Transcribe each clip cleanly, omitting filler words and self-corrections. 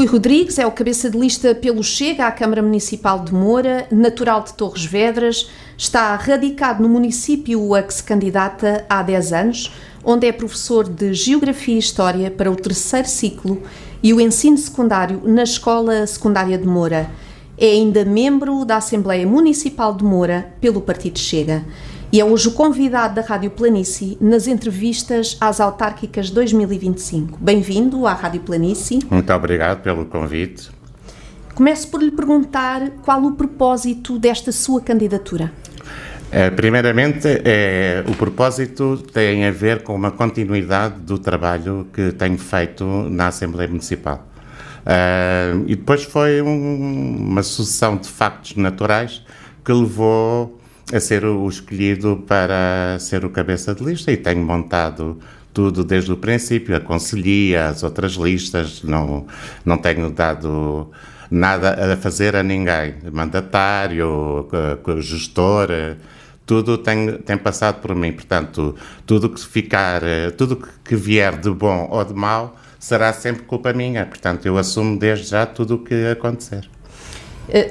Rui Rodrigues é o cabeça de lista pelo Chega à Câmara Municipal de Moura, natural de Torres Vedras, está radicado no município a que se candidata há 10 anos, onde é professor de Geografia e História para o 3º ciclo e o ensino secundário na Escola Secundária de Moura. É ainda membro da Assembleia Municipal de Moura pelo Partido Chega. E é hoje o convidado da Rádio Planície nas entrevistas às autárquicas 2025. Bem-vindo à Rádio Planície. Muito obrigado pelo convite. Começo por lhe perguntar qual o propósito desta sua candidatura. Primeiramente, o propósito tem a ver com uma continuidade do trabalho que tenho feito na Assembleia Municipal. E depois foi uma sucessão de factos naturais que levou a ser o escolhido para ser o cabeça de lista, e tenho montado tudo desde o princípio, a conselhia, as outras listas, não tenho dado nada a fazer a ninguém, mandatário, gestor, tudo tem passado por mim. Portanto, tudo que vier de bom ou de mau será sempre culpa minha. Portanto, eu assumo desde já tudo o que acontecer.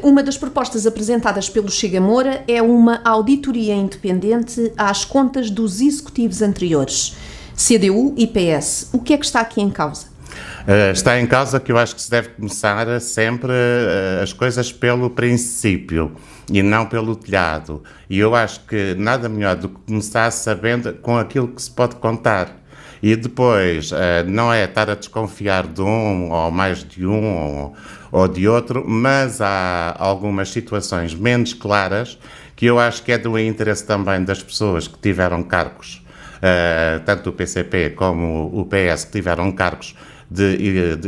Uma das propostas apresentadas pelo Chega Moura é uma auditoria independente às contas dos executivos anteriores, CDU e PS. O que é que está aqui em causa? Está em causa que eu acho que se deve começar sempre as coisas pelo princípio e não pelo telhado. E eu acho que nada melhor do que começar sabendo com aquilo que se pode contar. E depois, não é estar a desconfiar de um ou mais de um ou de outro, mas há algumas situações menos claras que eu acho que é do interesse também das pessoas que tiveram cargos, tanto o PCP como o PS, que tiveram cargos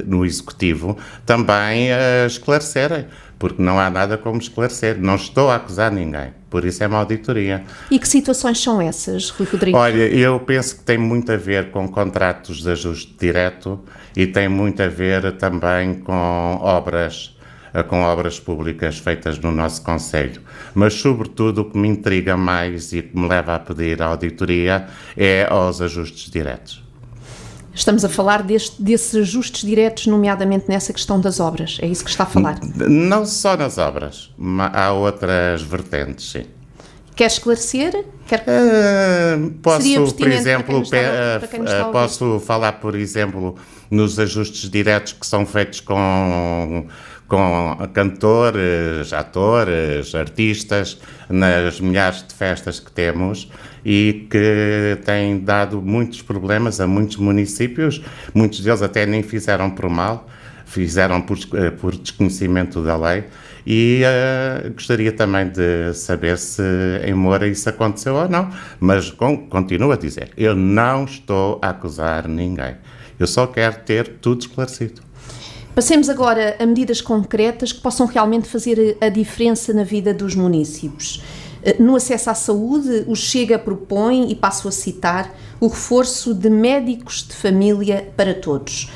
no Executivo, também esclarecerem, porque não há nada como esclarecer. Não estou a acusar ninguém, por isso é uma auditoria. E que situações são essas, Rui Rodrigues? Olha, eu penso que tem muito a ver com contratos de ajuste direto e tem muito a ver também com obras públicas feitas no nosso concelho. Mas, sobretudo, o que me intriga mais e que me leva a pedir a auditoria é aos ajustes diretos. Estamos a falar desses ajustes diretos, nomeadamente nessa questão das obras. É isso que está a falar? Não só nas obras, mas há outras vertentes, sim. Quer esclarecer? Posso, por exemplo, posso falar, por exemplo, nos ajustes diretos que são feitos com cantores, atores, artistas, nas milhares de festas que temos e que têm dado muitos problemas a muitos municípios. Muitos deles até nem fizeram por mal, fizeram por desconhecimento da lei. E gostaria também de saber se em Moura isso aconteceu ou não. Mas continuo a dizer, eu não estou a acusar ninguém. Eu só quero ter tudo esclarecido. Passemos agora a medidas concretas que possam realmente fazer a diferença na vida dos municípios. No acesso à saúde, o Chega propõe, e passo a citar, o reforço de médicos de família para todos.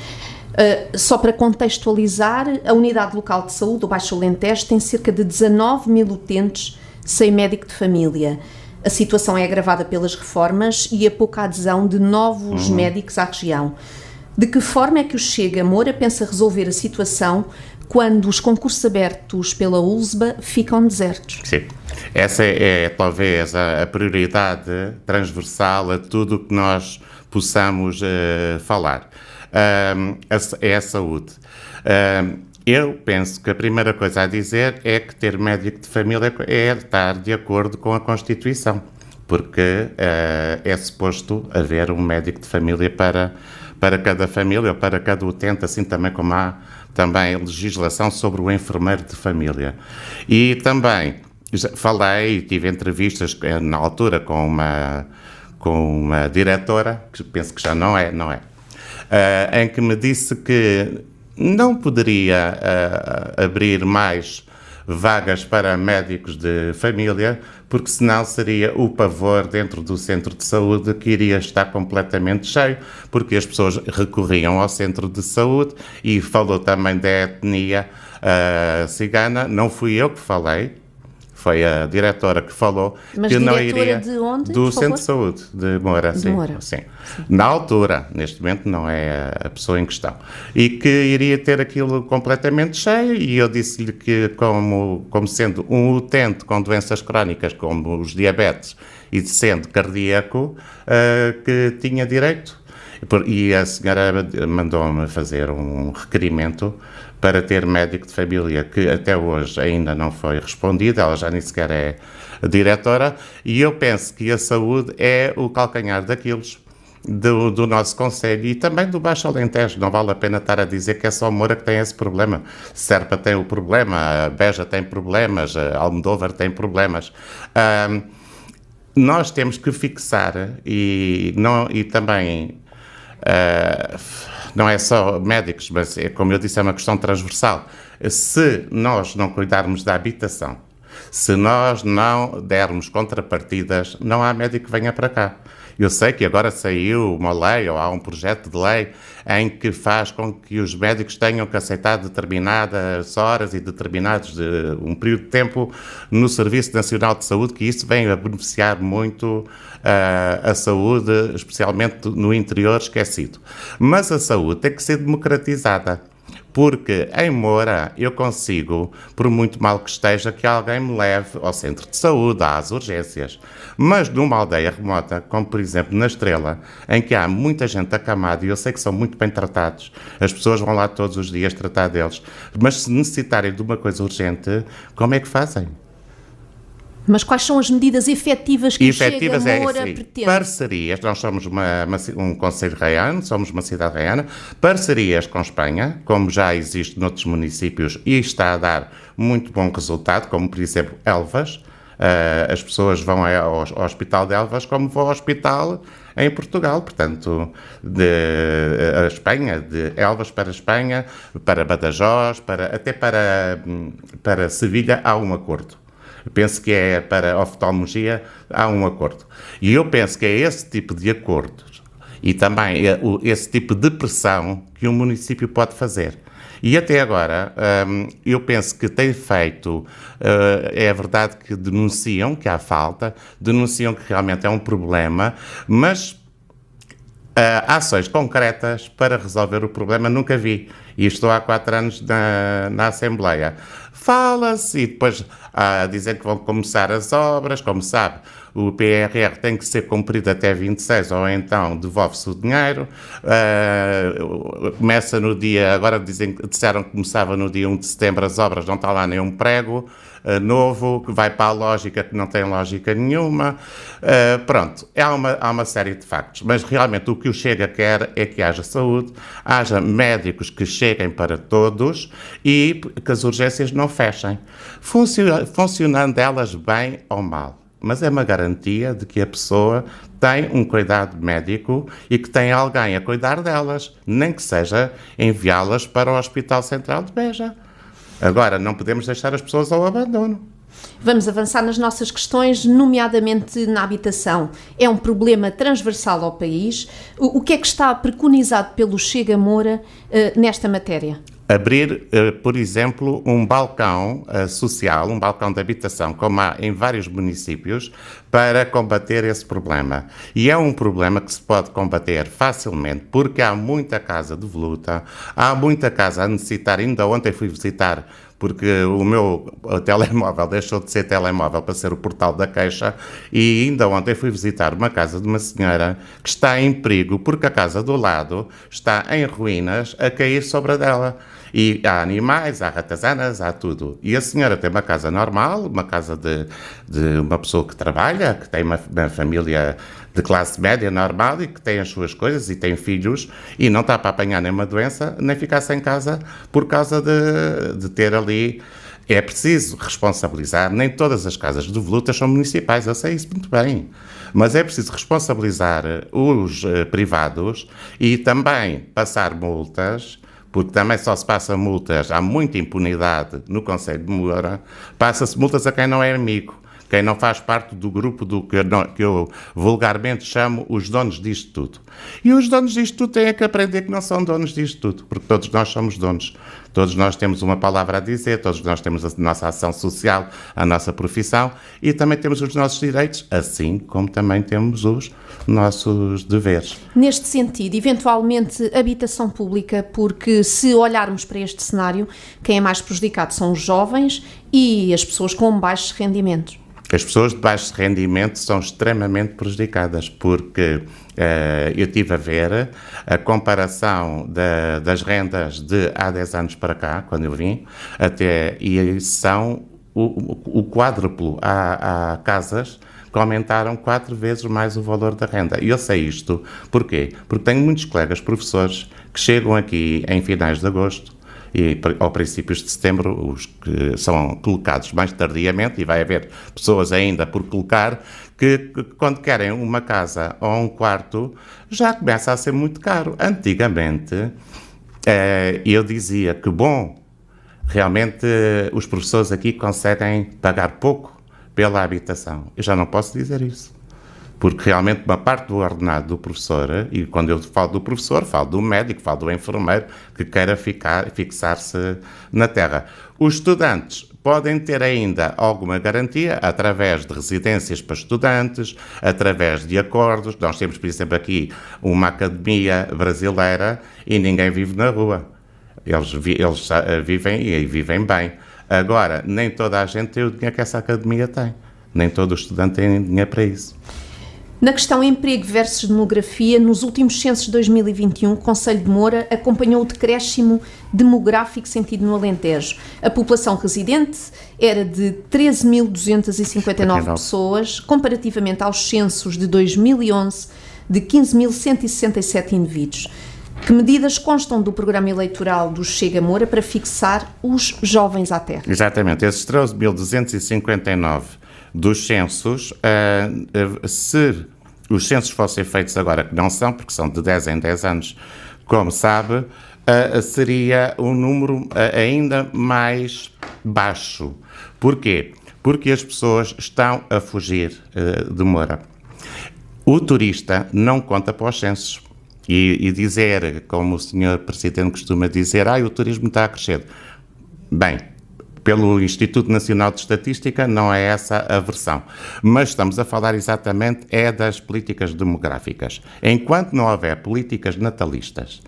Só para contextualizar, a Unidade Local de Saúde do Baixo Alentejo tem cerca de 19 mil utentes sem médico de família. A situação é agravada pelas reformas e a pouca adesão de novos médicos à região. De que forma é que o Chega Moura pensa resolver a situação quando os concursos abertos pela ULSBA ficam desertos? Sim, essa é talvez a prioridade transversal a tudo o que nós possamos falar. É a saúde. Eu penso que a primeira coisa a dizer é que ter médico de família é estar de acordo com a Constituição, porque é suposto haver um médico de família para cada família ou para cada utente, assim também como há também legislação sobre o enfermeiro de família. E também falei, tive entrevistas na altura com uma diretora, que penso que já não é, em que me disse que não poderia abrir mais vagas para médicos de família, porque senão seria o pavor dentro do centro de saúde, que iria estar completamente cheio, porque as pessoas recorriam ao centro de saúde. E falou também da etnia cigana. Não fui eu que falei, foi a diretora que falou, mas que não diretora iria... de onde, do por Centro favor? de Saúde de Moura, sim, Moura. sim. Na altura, neste momento não é a pessoa em questão, e que iria ter aquilo completamente cheio, e eu disse-lhe que como sendo um utente com doenças crónicas como os diabetes e sendo cardíaco, que tinha direito. E a senhora mandou-me fazer um requerimento para ter médico de família, que até hoje ainda não foi respondido, ela já nem sequer é diretora, e eu penso que a saúde é o calcanhar daqueles do nosso concelho e também do Baixo Alentejo. Não vale a pena estar a dizer que é só Moura que tem esse problema. Serpa tem o problema, a Beja tem problemas, a Almodóvar tem problemas. Nós temos que fixar e também não é só médicos, mas como eu disse, é uma questão transversal. Se nós não cuidarmos da habitação, se nós não dermos contrapartidas, não há médico que venha para cá. Eu sei que agora saiu uma lei, ou há um projeto de lei, em que faz com que os médicos tenham que aceitar determinadas horas e determinados um período de tempo no Serviço Nacional de Saúde, que isso vem a beneficiar muito a saúde, especialmente no interior esquecido. Mas a saúde tem que ser democratizada. Porque em Moura eu consigo, por muito mal que esteja, que alguém me leve ao centro de saúde, às urgências. Mas numa aldeia remota, como por exemplo na Estrela, em que há muita gente acamada e eu sei que são muito bem tratados, as pessoas vão lá todos os dias tratar deles, mas se necessitarem de uma coisa urgente, como é que fazem? Mas quais são as medidas efetivas que o Chega Moura pretende? Parcerias, nós somos um concelho reiano, somos uma cidade reiana, parcerias com Espanha, como já existe noutros municípios e está a dar muito bom resultado, como por exemplo Elvas. As pessoas vão ao Hospital de Elvas como vão ao hospital em Portugal, portanto, a Espanha, de Elvas para Espanha, para Badajoz, até para Sevilha há um acordo. Penso que é para a oftalmologia, há um acordo. E eu penso que é esse tipo de acordos e também esse tipo de pressão que um município pode fazer. E até agora, eu penso que tem feito, é verdade que denunciam que há falta, denunciam que realmente é um problema, mas ações concretas para resolver o problema nunca vi. E estou há 4 anos na Assembleia. Fala-se e depois dizem que vão começar as obras, como sabe, o PRR tem que ser cumprido até 26 ou então devolve-se o dinheiro. Começa no dia, agora disseram que começava no dia 1 de setembro as obras, não está lá nenhum prego novo, que vai para a lógica que não tem lógica nenhuma. Pronto, há uma série de factos, mas realmente o que o Chega quer é que haja saúde, haja médicos que cheguem para todos e que as urgências não fechem, funcionando elas bem ou mal. Mas é uma garantia de que a pessoa tem um cuidado médico e que tem alguém a cuidar delas, nem que seja enviá-las para o Hospital Central de Beja. Agora, não podemos deixar as pessoas ao abandono. Vamos avançar nas nossas questões, nomeadamente na habitação. É um problema transversal ao país. O que é que está preconizado pelo Chega Moura nesta matéria? Abrir, por exemplo, um balcão social, um balcão de habitação, como há em vários municípios, para combater esse problema. E é um problema que se pode combater facilmente, porque há muita casa de voluta, há muita casa a necessitar. Ainda ontem fui visitar, porque o meu telemóvel deixou de ser telemóvel para ser o portal da queixa, e ainda ontem fui visitar uma casa de uma senhora que está em perigo, porque a casa do lado está em ruínas a cair sobre a dela. E há animais, há ratazanas, há tudo. E a senhora tem uma casa normal, uma casa de uma pessoa que trabalha, que tem uma família de classe média normal e que tem as suas coisas e tem filhos e não está para apanhar nenhuma doença, nem ficar sem casa por causa de ter ali. É preciso responsabilizar, nem todas as casas de volutas são municipais, eu sei isso muito bem, mas é preciso responsabilizar os privados e também passar multas, porque também só se passa multas, há muita impunidade no Concelho de Moura, passa-se multas a quem não é amigo. quem não faz parte do grupo do que eu vulgarmente chamo os donos disto tudo. E os donos disto tudo têm que aprender que não são donos disto tudo, porque todos nós somos donos. Todos nós temos uma palavra a dizer, todos nós temos a nossa ação social, a nossa profissão e também temos os nossos direitos, assim como também temos os nossos deveres. Neste sentido, eventualmente, habitação pública, porque se olharmos para este cenário, quem é mais prejudicado são os jovens e as pessoas com baixos rendimentos. As pessoas de baixo rendimento são extremamente prejudicadas, porque eu estive a ver a comparação das rendas de há 10 anos para cá, quando eu vim, e são o quádruplo. Há casas que aumentaram 4 vezes mais o valor da renda. E eu sei isto, porquê? Porque tenho muitos colegas professores que chegam aqui em finais de agosto, e ao princípios de setembro, os que são colocados mais tardiamente, e vai haver pessoas ainda por colocar, que quando querem uma casa ou um quarto, já começa a ser muito caro. Antigamente, eu dizia que, realmente os professores aqui conseguem pagar pouco pela habitação. Eu já não posso dizer isso. Porque realmente uma parte do ordenado do professor, e quando eu falo do professor, falo do médico, falo do enfermeiro, que queira fixar-se na terra. Os estudantes podem ter ainda alguma garantia através de residências para estudantes, através de acordos. Nós temos, por exemplo, aqui uma academia brasileira e ninguém vive na rua. Eles vivem e vivem bem. Agora, nem toda a gente tem o dinheiro que essa academia tem. Nem todo estudante tem dinheiro para isso. Na questão emprego versus demografia, nos últimos censos de 2021, o Conselho de Moura acompanhou o decréscimo demográfico sentido no Alentejo. A população residente era de 13.259 pessoas, comparativamente aos censos de 2011, de 15.167 indivíduos. Que medidas constam do programa eleitoral do Chega Moura para fixar os jovens à terra? Exatamente, esses 13.259 dos censos, se os censos fossem feitos agora, que não são, porque são de 10 em 10 anos, como sabe, seria um número ainda mais baixo. Porquê? Porque as pessoas estão a fugir de Moura. O turista não conta para os censos. E dizer, como o Sr. Presidente costuma dizer, o turismo está a crescer. Bem, pelo Instituto Nacional de Estatística não é essa a versão. Mas estamos a falar exatamente das políticas demográficas. Enquanto não houver políticas natalistas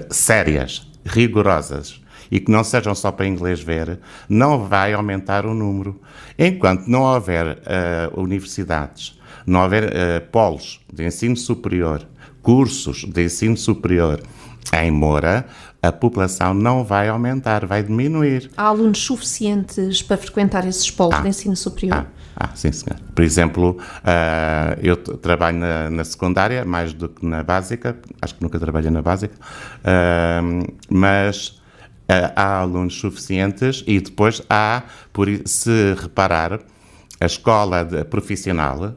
sérias, rigorosas, e que não sejam só para inglês ver, não vai aumentar o número. Enquanto não houver universidades, não houver polos de ensino superior, cursos de ensino superior em Moura, a população não vai aumentar, vai diminuir. Há alunos suficientes para frequentar esses polos de ensino superior? Sim, senhor. Por exemplo, eu trabalho na secundária, mais do que na básica, acho que nunca trabalhei na básica, mas há alunos suficientes e depois se reparar, a escola profissional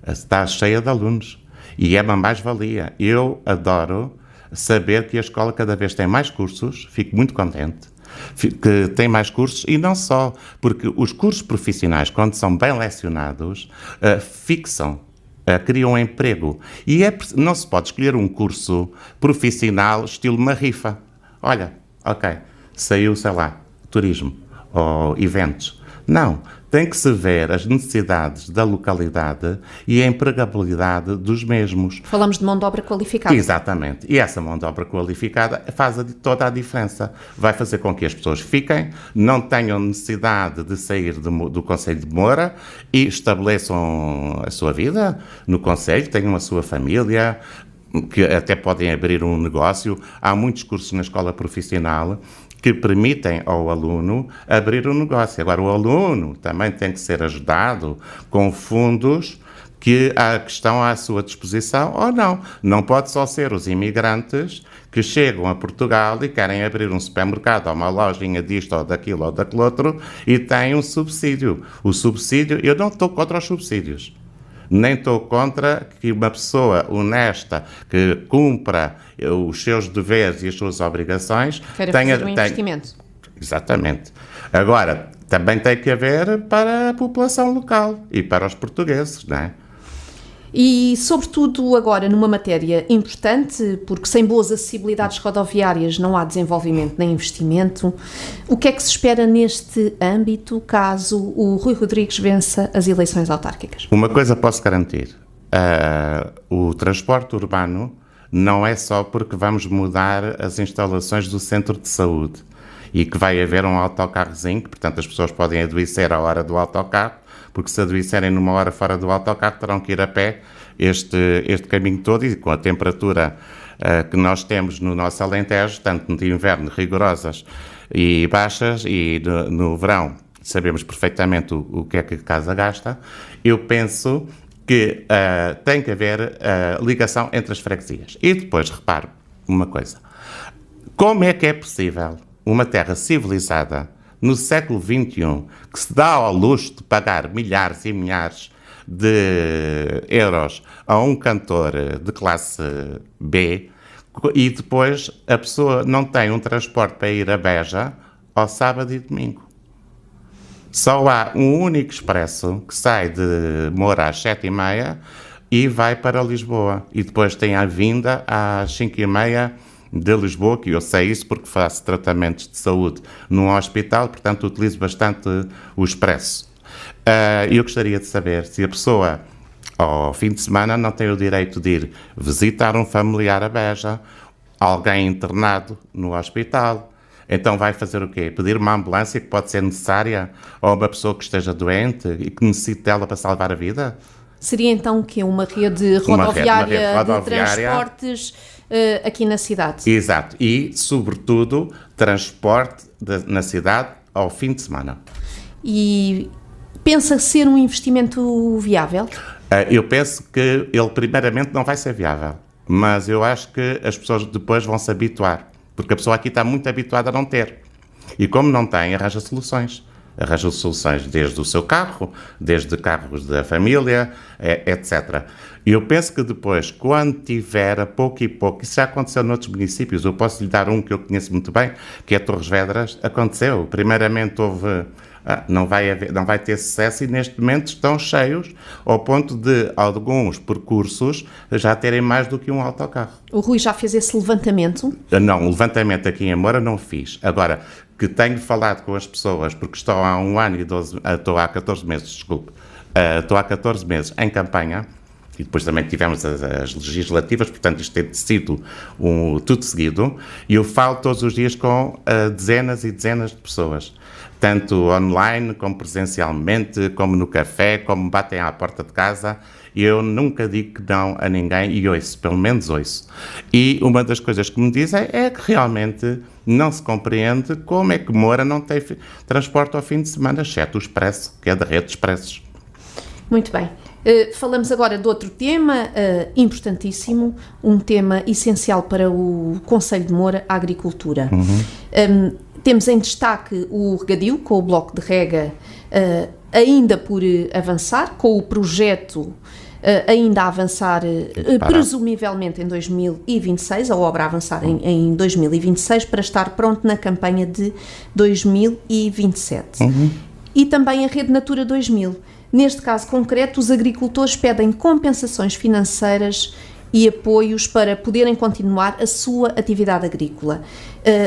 está cheia de alunos e é uma mais-valia. Eu adoro saber que a escola cada vez tem mais cursos, fico muito contente, que tem mais cursos, e não só, porque os cursos profissionais, quando são bem lecionados, fixam, criam um emprego. E não se pode escolher um curso profissional estilo uma rifa. Olha, saiu, sei lá, turismo ou eventos. Não, tem que se ver as necessidades da localidade e a empregabilidade dos mesmos. Falamos de mão de obra qualificada. Exatamente. E essa mão de obra qualificada faz toda a diferença. Vai fazer com que as pessoas fiquem, não tenham necessidade de sair do Concelho de Moura e estabeleçam a sua vida no Concelho, tenham a sua família, que até podem abrir um negócio. Há muitos cursos na escola profissional que permitem ao aluno abrir um negócio. Agora, o aluno também tem que ser ajudado com fundos que estão à sua disposição ou não. Não pode só ser os imigrantes que chegam a Portugal e querem abrir um supermercado ou uma lojinha disto ou daquilo ou daquele outro e têm um subsídio. O subsídio, eu não estou contra os subsídios. Nem estou contra que uma pessoa honesta, que cumpra os seus deveres e as suas obrigações... Queira fazer um investimento. Exatamente. Agora, também tem que haver para a população local e para os portugueses, não é? E, sobretudo, agora numa matéria importante, porque sem boas acessibilidades rodoviárias não há desenvolvimento nem investimento, o que é que se espera neste âmbito caso o Rui Rodrigues vença as eleições autárquicas? Uma coisa posso garantir, o transporte urbano não é só porque vamos mudar as instalações do centro de saúde e que vai haver um autocarrozinho, que, portanto, as pessoas podem adoecer à hora do autocarro, porque se adoecerem numa hora fora do autocarro terão que ir a pé este caminho todo e com a temperatura que nós temos no nosso Alentejo, tanto no inverno rigorosas e baixas e no verão sabemos perfeitamente o que é que a casa gasta, eu penso que tem que haver ligação entre as freguesias. E depois, reparo uma coisa, como é que é possível uma terra civilizada no século XXI, que se dá ao luxo de pagar milhares e milhares de euros a um cantor de classe B e depois a pessoa não tem um transporte para ir a Beja ao sábado e domingo? Só há um único expresso que sai de Moura às 7h30 e vai para Lisboa. E depois tem a vinda às 5h30 de Lisboa, que eu sei isso porque faço tratamentos de saúde num hospital, portanto utilizo bastante o expresso. Eu gostaria de saber se a pessoa, ao fim de semana, não tem o direito de ir visitar um familiar a Beja, alguém internado no hospital. Então vai fazer o quê? Pedir uma ambulância que pode ser necessária ou uma pessoa que esteja doente e que necessite dela para salvar a vida? Seria então o quê? Uma rede rodoviária de transportes aqui na cidade? Exato. E, sobretudo, transporte na cidade ao fim de semana. E pensa ser um investimento viável? Eu penso que ele, primeiramente, não vai ser viável. Mas eu acho que as pessoas depois vão se habituar. Porque a pessoa aqui está muito habituada a não ter. E como não tem, arranja soluções. Arranja soluções desde o seu carro, desde carros da família, etc. E eu penso que depois, quando tiver a pouco e pouco, isso já aconteceu noutros municípios, eu posso lhe dar um que eu conheço muito bem, que é Torres Vedras, aconteceu. Primeiramente houve... não vai ter sucesso e neste momento estão cheios ao ponto de alguns percursos já terem mais do que um autocarro. O Rui já fez esse levantamento? Não, o levantamento aqui em Moura não fiz. Agora, que tenho falado com as pessoas, porque estou há 1 ano e 12, estou há 14 meses, desculpe, estou há 14 meses em campanha, e depois também tivemos as legislativas, portanto isto tem sido tudo seguido, e eu falo todos os dias com dezenas e dezenas de pessoas, tanto online, como presencialmente, como no café, como batem à porta de casa, e eu nunca digo que não a ninguém, e ouço, pelo menos ouço. E uma das coisas que me dizem é que realmente não se compreende como é que Moura não tem transporte ao fim de semana, exceto o Expresso, que é da rede de Expressos. Muito bem. Falamos agora de outro tema importantíssimo, um tema essencial para o Concelho de Moura, a agricultura. Temos em destaque o regadio, com o bloco de rega ainda por avançar, com o projeto ainda a avançar, presumivelmente em 2026, a obra a avançar em 2026, para estar pronto na campanha de 2027. E também a Rede Natura 2000. Neste caso concreto, os agricultores pedem compensações financeiras e apoios para poderem continuar a sua atividade agrícola.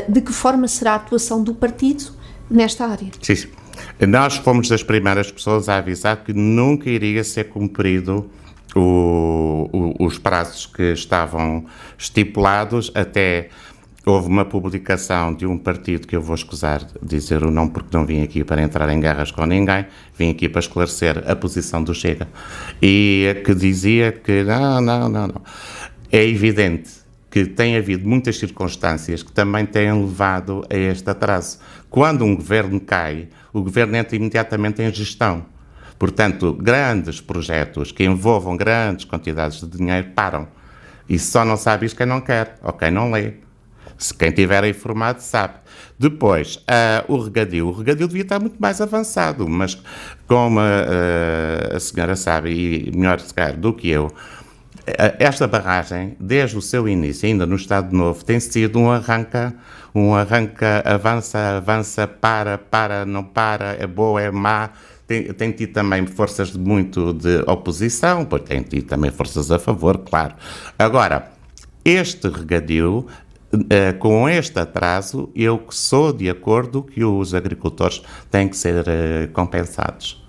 De que forma será a atuação do partido nesta área? Sim. Nós fomos das primeiras pessoas a avisar que nunca iria ser cumprido os prazos que estavam estipulados. Até houve uma publicação de um partido que eu vou escusar de dizer o nome porque não vim aqui para entrar em guerras com ninguém, vim aqui para esclarecer a posição do Chega, e que dizia que não. É evidente que tem havido muitas circunstâncias que também têm levado a este atraso. Quando um governo cai, o governo entra imediatamente em gestão. Portanto, grandes projetos que envolvam grandes quantidades de dinheiro param. E só não sabe isso quem não quer, ou quem não lê. Se quem estiver informado sabe. Depois, o regadio devia estar muito mais avançado, mas como a senhora sabe, e melhor se calhar do que eu, esta barragem, desde o seu início, ainda no Estado Novo, tem sido um arranca, avança, para, não para, é boa, é má. Tem tido também forças muito de oposição, pois tem tido também forças a favor, claro. Agora, este regadio, com este atraso, eu sou de acordo que os agricultores têm que ser compensados.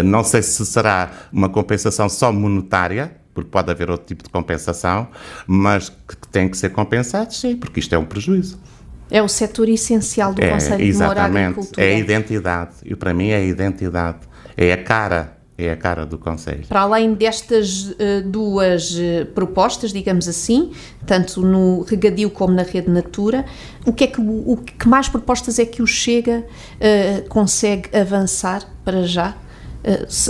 Não sei se será uma compensação só monetária, porque pode haver outro tipo de compensação, mas que têm que ser compensados, sim, porque isto é um prejuízo. É o setor essencial do Conselho de Moura Agricultura. É a identidade. E para mim é a identidade. É a cara do Conselho. Para além destas duas propostas, digamos assim, tanto no regadio como na rede Natura, o que mais propostas é que o Chega consegue avançar para já,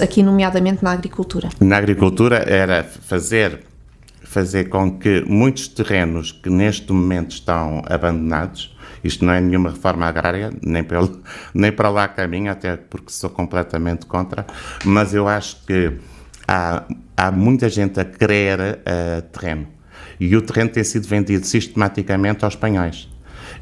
aqui nomeadamente na agricultura? Na agricultura era fazer com que muitos terrenos que neste momento estão abandonados, isto não é nenhuma reforma agrária, nem para lá caminho, até porque sou completamente contra, mas eu acho que há muita gente a querer terreno, e o terreno tem sido vendido sistematicamente aos espanhóis.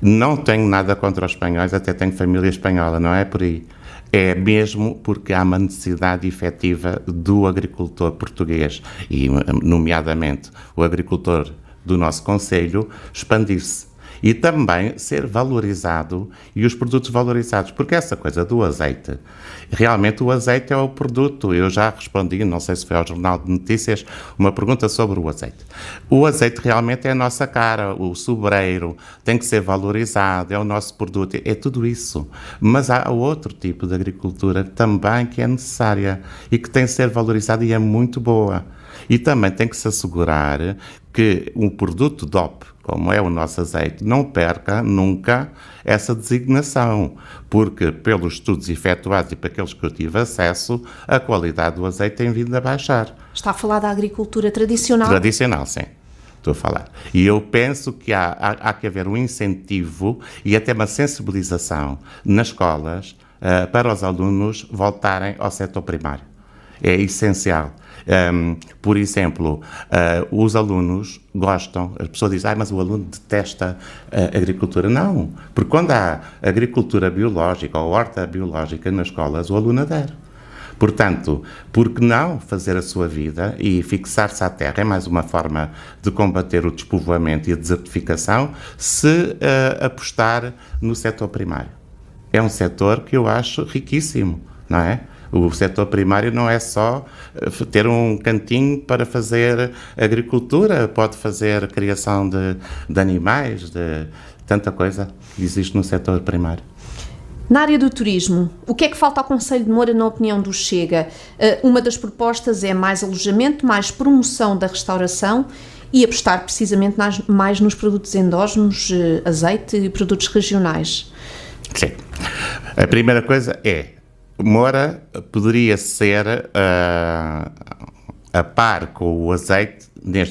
Não tenho nada contra os espanhóis, até tenho família espanhola, não é por aí. É mesmo porque há uma necessidade efetiva do agricultor português, e nomeadamente o agricultor do nosso Conselho, expandir-se e também ser valorizado, e os produtos valorizados, porque essa coisa do azeite, realmente o azeite é o produto. Eu já respondi, não sei se foi ao Jornal de Notícias, uma pergunta sobre o azeite. O azeite realmente é a nossa cara, o sobreiro, tem que ser valorizado, é o nosso produto, é tudo isso. Mas há outro tipo de agricultura também que é necessária e que tem que ser valorizada, e é muito boa. E também tem que se assegurar que um produto DOP, como é o nosso azeite, não perca nunca essa designação, porque pelos estudos efetuados e para aqueles que eu tive acesso, a qualidade do azeite tem vindo a baixar. Está a falar da agricultura tradicional? Tradicional, sim. Estou a falar. E eu penso que há que haver um incentivo e até uma sensibilização nas escolas para os alunos voltarem ao setor primário. É essencial. Por exemplo, os alunos gostam, as pessoas dizem, mas o aluno detesta a agricultura. Não, porque quando há agricultura biológica ou horta biológica nas escolas, o aluno adere. Portanto, por que não fazer a sua vida e fixar-se à terra? É mais uma forma de combater o despovoamento e a desertificação, se apostar no setor primário. É um setor que eu acho riquíssimo, não é? O setor primário não é só ter um cantinho para fazer agricultura, pode fazer criação de animais, de tanta coisa que existe no setor primário. Na área do turismo, o que é que falta ao Conselho de Moura, na opinião do Chega? Uma das propostas é mais alojamento, mais promoção da restauração e apostar precisamente mais nos produtos endógenos, azeite e produtos regionais. Sim. A primeira coisa é, Moura poderia ser a par com o azeite,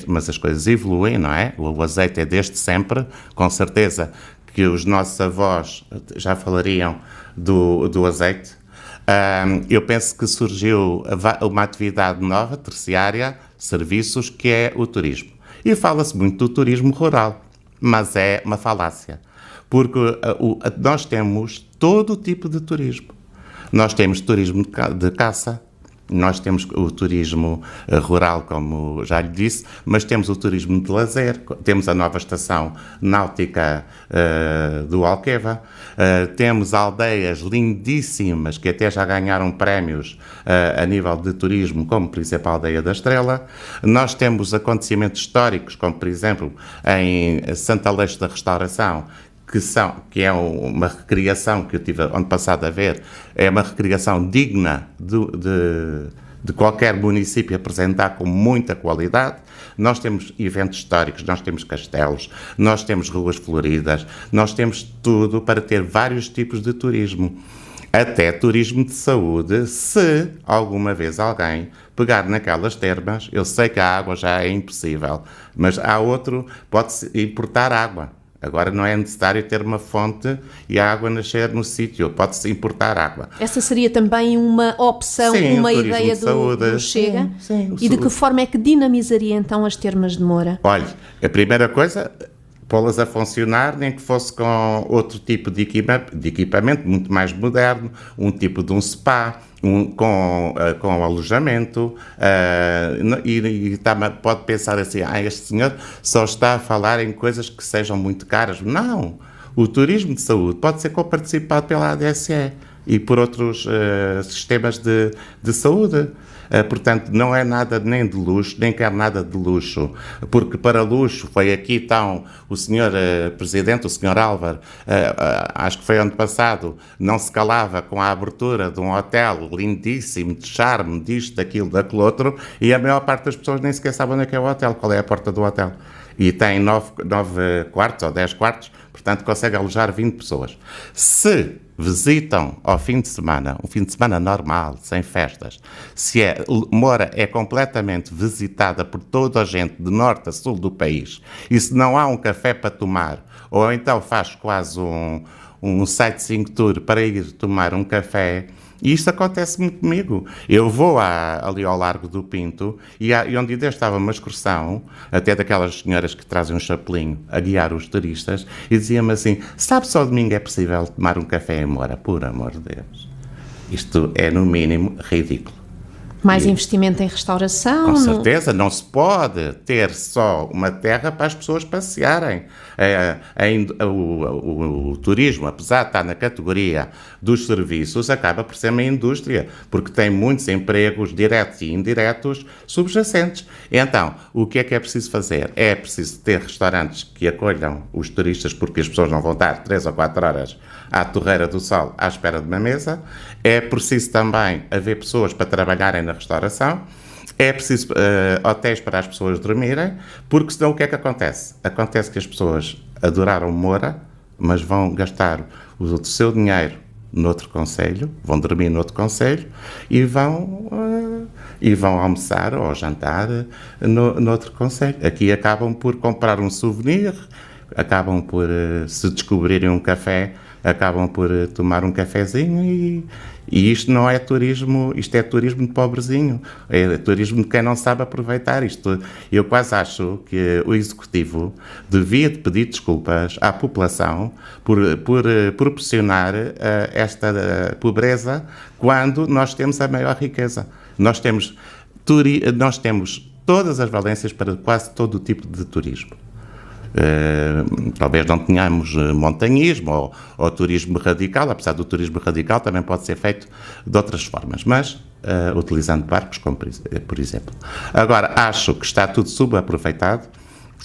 mas as coisas evoluem, não é? O azeite é desde sempre, com certeza que os nossos avós já falariam do azeite. Eu penso que surgiu uma atividade nova, terciária, serviços, que é o turismo. E fala-se muito do turismo rural, mas é uma falácia, porque nós temos todo o tipo de turismo. Nós temos turismo de caça, nós temos o turismo rural, como já lhe disse, mas temos o turismo de lazer, temos a nova estação náutica do Alqueva, temos aldeias lindíssimas que até já ganharam prémios a nível de turismo, como por exemplo a Aldeia da Estrela. Nós temos acontecimentos históricos, como por exemplo em Santa Leixo da Restauração, que é uma recriação que eu tive ano passado a ver, é uma recriação digna de qualquer município apresentar com muita qualidade. Nós temos eventos históricos, nós temos castelos, nós temos ruas floridas, nós temos tudo para ter vários tipos de turismo. Até turismo de saúde, se alguma vez alguém pegar naquelas termas, eu sei que a água já é impossível, mas há outro, pode-se importar água. Agora não é necessário ter uma fonte e a água nascer no sítio, pode-se importar água. Essa seria também uma opção, Sim, uma o turismo ideia de saúde. do Chega? Sim, E de que forma é que dinamizaria então as termas de Moura? Olha, a primeira coisa, pô-las a funcionar, nem que fosse com outro tipo de equipamento muito mais moderno, um tipo de um spa, com alojamento, pode pensar assim, este senhor só está a falar em coisas que sejam muito caras. Não! O turismo de saúde pode ser coparticipado pela ADSE e por outros sistemas de saúde. Portanto, não é nada nem de luxo, nem quer nada de luxo, porque para luxo foi aqui então o senhor Presidente, o senhor Álvaro, acho que foi ano passado, não se calava com a abertura de um hotel lindíssimo, de charme, disto, daquilo, daquele outro, e a maior parte das pessoas nem sequer sabe onde é que é o hotel, qual é a porta do hotel. E tem 9 quartos ou 10 quartos, portanto consegue alojar 20 pessoas. Se visitam ao fim de semana, um fim de semana normal, sem festas, Moura é completamente visitada por toda a gente de norte a sul do país, e se não há um café para tomar, ou então faz quase um sightseeing tour para ir tomar um café. E isto acontece muito comigo. Eu vou ali ao Largo do Pinto e onde estava uma excursão, até daquelas senhoras que trazem um chapelinho a guiar os turistas, e dizia-me assim, sabe só domingo é possível tomar um café em Moura? Por amor de Deus. Isto é, no mínimo, ridículo. Mais investimento em restauração? Com certeza, não se pode ter só uma terra para as pessoas passearem. O turismo, apesar de estar na categoria dos serviços, acaba por ser uma indústria, porque tem muitos empregos diretos e indiretos subjacentes. Então, o que é preciso fazer? É preciso ter restaurantes que acolham os turistas, porque as pessoas não vão estar 3 ou 4 horas à torreira do sol à espera de uma mesa. É preciso também haver pessoas para trabalharem na restauração. É preciso hotéis para as pessoas dormirem, porque senão o que é que acontece? Acontece que as pessoas adoraram Moura, mas vão gastar o seu dinheiro noutro concelho, vão dormir noutro concelho e vão almoçar ou jantar noutro concelho. Aqui acabam por comprar um souvenir, acabam por, se descobrirem um café, acabam por tomar um cafezinho e isto não é turismo, isto é turismo de pobrezinho, é turismo de quem não sabe aproveitar isto. Eu quase acho que o Executivo devia pedir desculpas à população por proporcionar esta pobreza quando nós temos a maior riqueza. Nós temos todas as valências para quase todo o tipo de turismo. Talvez não tenhamos montanhismo ou turismo radical, apesar do turismo radical também pode ser feito de outras formas, mas utilizando barcos, como por exemplo. Agora, acho que está tudo subaproveitado.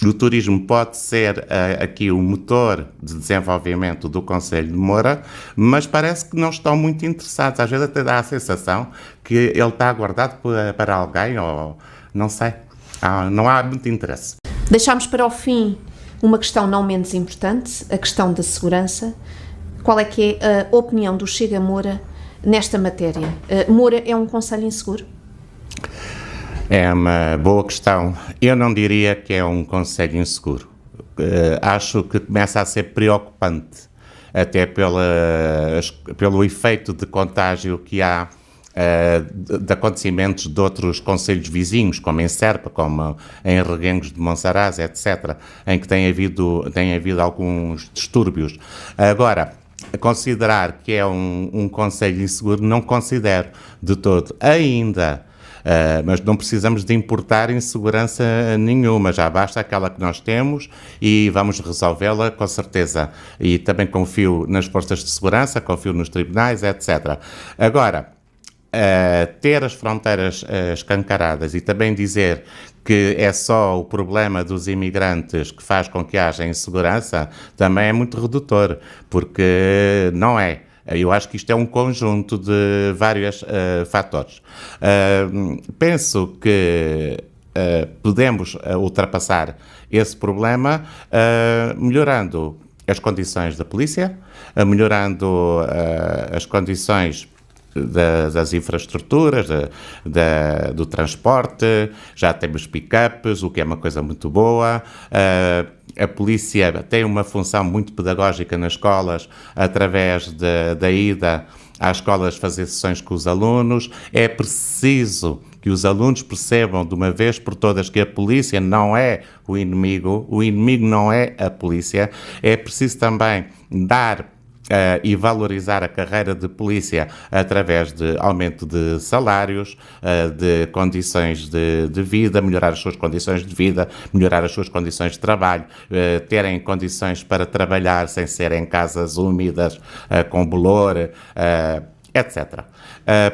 O turismo pode ser aqui o motor de desenvolvimento do Concelho de Moura, mas parece que não estão muito interessados. Às vezes até dá a sensação que ele está aguardado para alguém, ou não sei, não há muito interesse. Deixámos para o fim uma questão não menos importante, a questão da segurança. Qual é que é a opinião do Chega Moura nesta matéria? Moura é um concelho inseguro? É uma boa questão. Eu não diria que é um concelho inseguro. Acho que começa a ser preocupante, até pelo efeito de contágio que há de acontecimentos de outros concelhos vizinhos, como em Serpa, como em Reguengos de Monsaraz, etc., em que tem havido alguns distúrbios. Agora, considerar que é um concelho inseguro, não considero de todo. Ainda, mas não precisamos de importar insegurança nenhuma, já basta aquela que nós temos e vamos resolvê-la com certeza. E também confio nas forças de segurança, confio nos tribunais, etc. Agora, ter as fronteiras escancaradas e também dizer que é só o problema dos imigrantes que faz com que haja insegurança também é muito redutor, porque não é. Eu acho que isto é um conjunto de vários fatores. Penso que podemos ultrapassar esse problema melhorando as condições da polícia, melhorando as condições das infraestruturas, do transporte. Já temos pick-ups, o que é uma coisa muito boa. a polícia tem uma função muito pedagógica nas escolas, através da ida às escolas fazer sessões com os alunos. É preciso que os alunos percebam de uma vez por todas que a polícia não é o inimigo não é a polícia. É preciso também dar e valorizar a carreira de polícia através de aumento de salários, de condições de vida, melhorar as suas condições de vida, melhorar as suas condições de trabalho, terem condições para trabalhar sem ser em casas úmidas, com bolor, etc.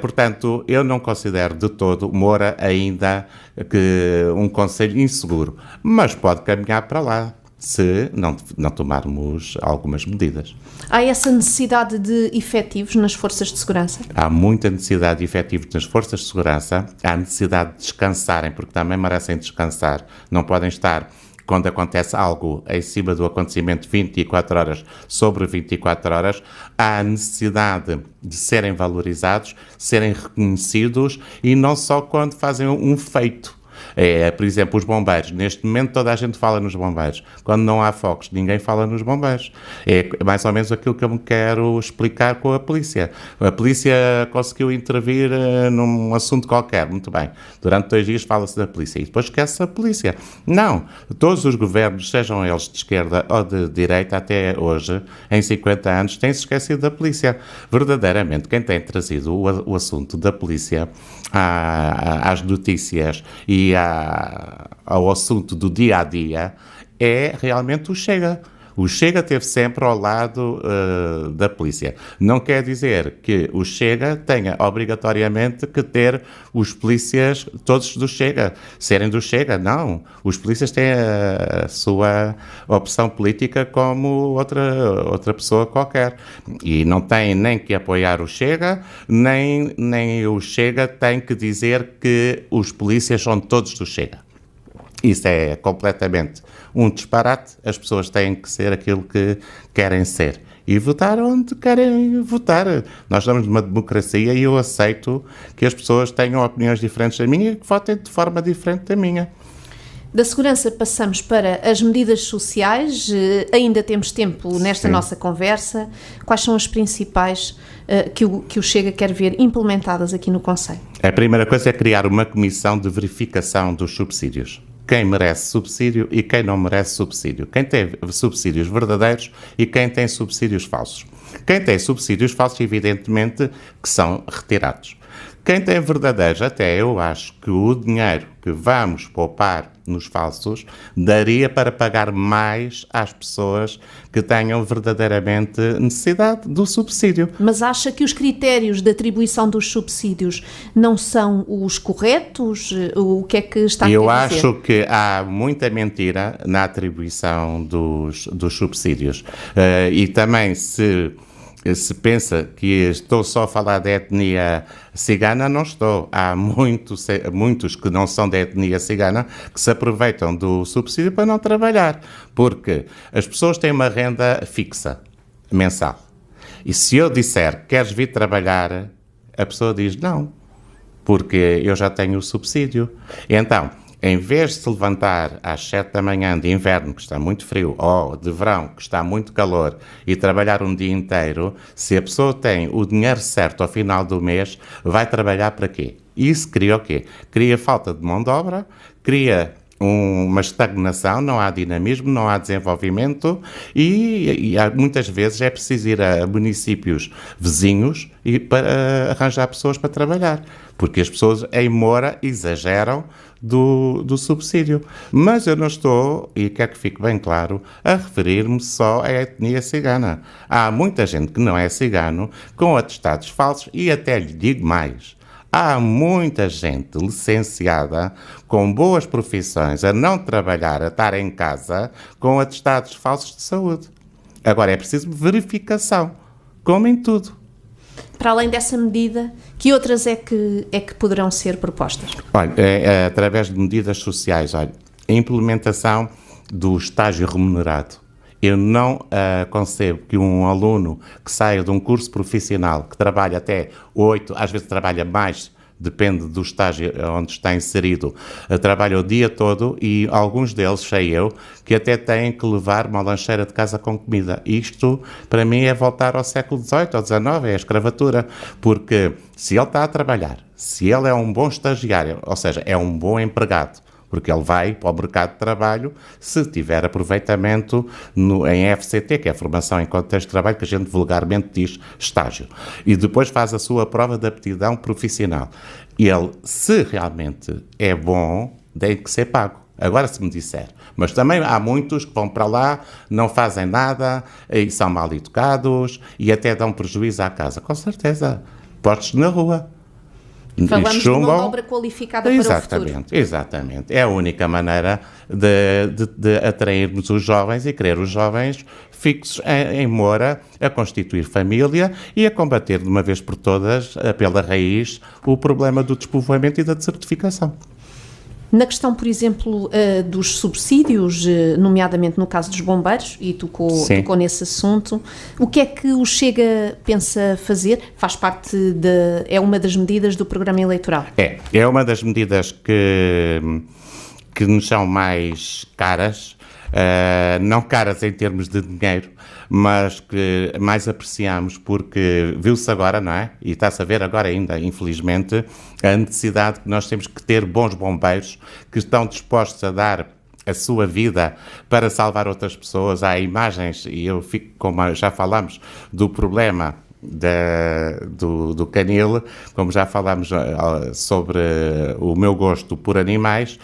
Portanto, eu não considero de todo Moura ainda que um conselho inseguro, mas pode caminhar para lá, se não tomarmos algumas medidas. Há essa necessidade de efetivos nas forças de segurança? Há muita necessidade de efetivos nas forças de segurança, há necessidade de descansarem, porque também merecem descansar. Não podem estar, quando acontece algo em cima do acontecimento 24 horas sobre 24 horas, há necessidade de serem valorizados, serem reconhecidos, e não só quando fazem um feito. Por exemplo, os bombeiros. Neste momento toda a gente fala nos bombeiros. Quando não há focos, ninguém fala nos bombeiros. É mais ou menos aquilo que eu me quero explicar com a polícia. A polícia conseguiu intervir num assunto qualquer. Muito bem. Durante 2 dias fala-se da polícia. E depois esquece a polícia. Não. Todos os governos, sejam eles de esquerda ou de direita, até hoje, em 50 anos, têm-se esquecido da polícia. Verdadeiramente, quem tem trazido o assunto da polícia às notícias e ao assunto do dia-a-dia é realmente o Chega. O Chega esteve sempre ao lado da polícia. Não quer dizer que o Chega tenha obrigatoriamente que ter os polícias todos do Chega, serem do Chega. Não. Os polícias têm a sua opção política como outra pessoa qualquer. E não têm nem que apoiar o Chega, nem o Chega tem que dizer que os polícias são todos do Chega. Isso é completamente um disparate. As pessoas têm que ser aquilo que querem ser e votar onde querem votar. Nós estamos numa democracia e eu aceito que as pessoas tenham opiniões diferentes da minha e que votem de forma diferente da minha. Da segurança passamos para as medidas sociais. Ainda temos tempo nesta nossa conversa. Quais são as principais que o Chega quer ver implementadas aqui no Conselho? A primeira coisa é criar uma comissão de verificação dos subsídios. Quem merece subsídio e quem não merece subsídio. Quem tem subsídios verdadeiros e quem tem subsídios falsos. Quem tem subsídios falsos, evidentemente, que são retirados. Quem tem verdadeiros, até eu acho que o dinheiro que vamos poupar nos falsos daria para pagar mais às pessoas que tenham verdadeiramente necessidade do subsídio. Mas acha que os critérios de atribuição dos subsídios não são os corretos? O que é que está a querer dizer? Eu acho que há muita mentira na atribuição dos subsídios. E também se pensa que estou só a falar da etnia cigana, não estou. Há muitos que não são da etnia cigana que se aproveitam do subsídio para não trabalhar, porque as pessoas têm uma renda fixa, mensal. E se eu disser, queres vir trabalhar, a pessoa diz não, porque eu já tenho o subsídio. Então, em vez de se levantar às 7 da manhã de inverno, que está muito frio, ou de verão, que está muito calor, e trabalhar um dia inteiro, se a pessoa tem o dinheiro certo ao final do mês, vai trabalhar para quê? Isso cria o quê? Cria falta de mão de obra, cria uma estagnação, não há dinamismo, não há desenvolvimento e muitas vezes é preciso ir a municípios vizinhos e para arranjar pessoas para trabalhar, porque as pessoas em Moura exageram do subsídio. Mas eu não estou, e quero que fique bem claro, a referir-me só à etnia cigana. Há muita gente que não é cigano, com atestados falsos, e até lhe digo mais. Há muita gente licenciada, com boas profissões, a não trabalhar, a estar em casa, com atestados falsos de saúde. Agora é preciso verificação, como em tudo. Para além dessa medida, que outras é que poderão ser propostas? Olha, através de medidas sociais, olha, a implementação do estágio remunerado. Eu não concebo que um aluno que saia de um curso profissional, que trabalha até 8, às vezes trabalha mais depende do estágio onde está inserido, trabalha o dia todo e alguns deles, sei eu, que até têm que levar uma lancheira de casa com comida. Isto, para mim, é voltar ao século XVIII ou XIX, é a escravatura, porque se ele está a trabalhar, se ele é um bom estagiário, ou seja, é um bom empregado, porque ele vai para o mercado de trabalho se tiver aproveitamento em FCT, que é a formação em contexto de trabalho, que a gente vulgarmente diz estágio. E depois faz a sua prova de aptidão profissional. Ele, se realmente é bom, tem que ser pago. Agora, se me disser. Mas também há muitos que vão para lá, não fazem nada, e são mal educados, e até dão prejuízo à casa. Com certeza. Postos na rua. Falamos de uma obra qualificada para o futuro. Exatamente. É a única maneira de atrairmos os jovens e querer os jovens fixos em Moura, a constituir família e a combater de uma vez por todas, pela raiz, o problema do despovoamento e da desertificação. Na questão, por exemplo, dos subsídios, nomeadamente no caso dos bombeiros, e tocou nesse assunto, o que é que o Chega pensa fazer? Faz parte é uma das medidas do programa eleitoral? É uma das medidas que nos são mais caras, não caras em termos de dinheiro, mas que mais apreciamos porque viu-se agora, não é? E está-se a ver agora ainda, infelizmente, a necessidade que nós temos que ter bons bombeiros que estão dispostos a dar a sua vida para salvar outras pessoas. Há imagens, e eu fico, como já falámos, do problema do canil, como já falámos sobre o meu gosto por animais,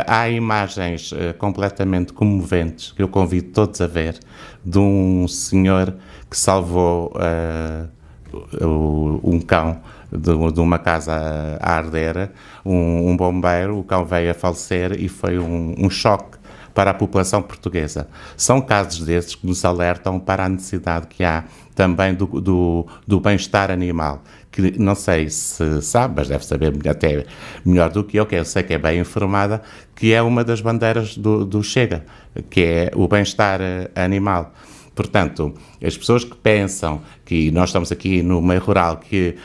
há imagens completamente comoventes que eu convido todos a ver, de um senhor que salvou um cão de uma casa a arder, um bombeiro, o cão veio a falecer e foi um choque para a população portuguesa. São casos desses que nos alertam para a necessidade que há também do bem-estar animal, que não sei se sabe, mas deve saber até melhor do que eu sei que é bem informada, que é uma das bandeiras do Chega, que é o bem-estar animal. Portanto, as pessoas que pensam que nós estamos aqui no meio rural, que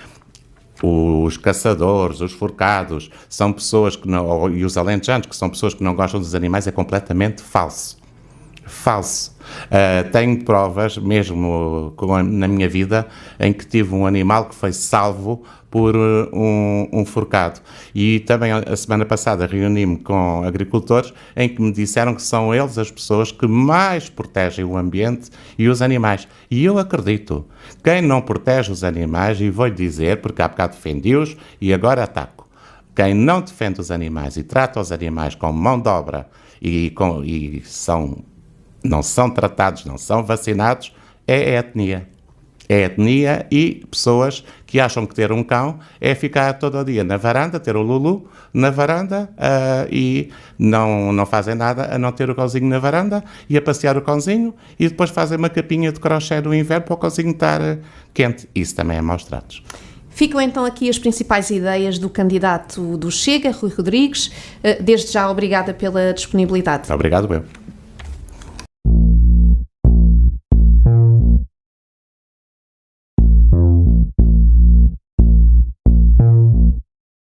os caçadores, os forcados, são pessoas que não, e os alentejanos, que são pessoas que não gostam dos animais, é completamente falso. Falso. Tenho provas, mesmo na minha vida, em que tive um animal que foi salvo por um forcado. E também a semana passada reuni-me com agricultores em que me disseram que são eles as pessoas que mais protegem o ambiente e os animais. E eu acredito. Quem não protege os animais, e vou-lhe dizer, porque há bocado defendi-os e agora ataco. Quem não defende os animais e trata os animais como mão de obra não são tratados, não são vacinados, é a etnia. É etnia e pessoas que acham que ter um cão é ficar todo o dia na varanda, ter o Lulu na varanda e não fazem nada a não ter o cãozinho na varanda e a passear o cãozinho e depois fazem uma capinha de crochê no inverno para o cãozinho estar quente. Isso também é maus tratos. Ficam então aqui as principais ideias do candidato do Chega, Rui Rodrigues. Desde já, obrigada pela disponibilidade. Obrigado, eu.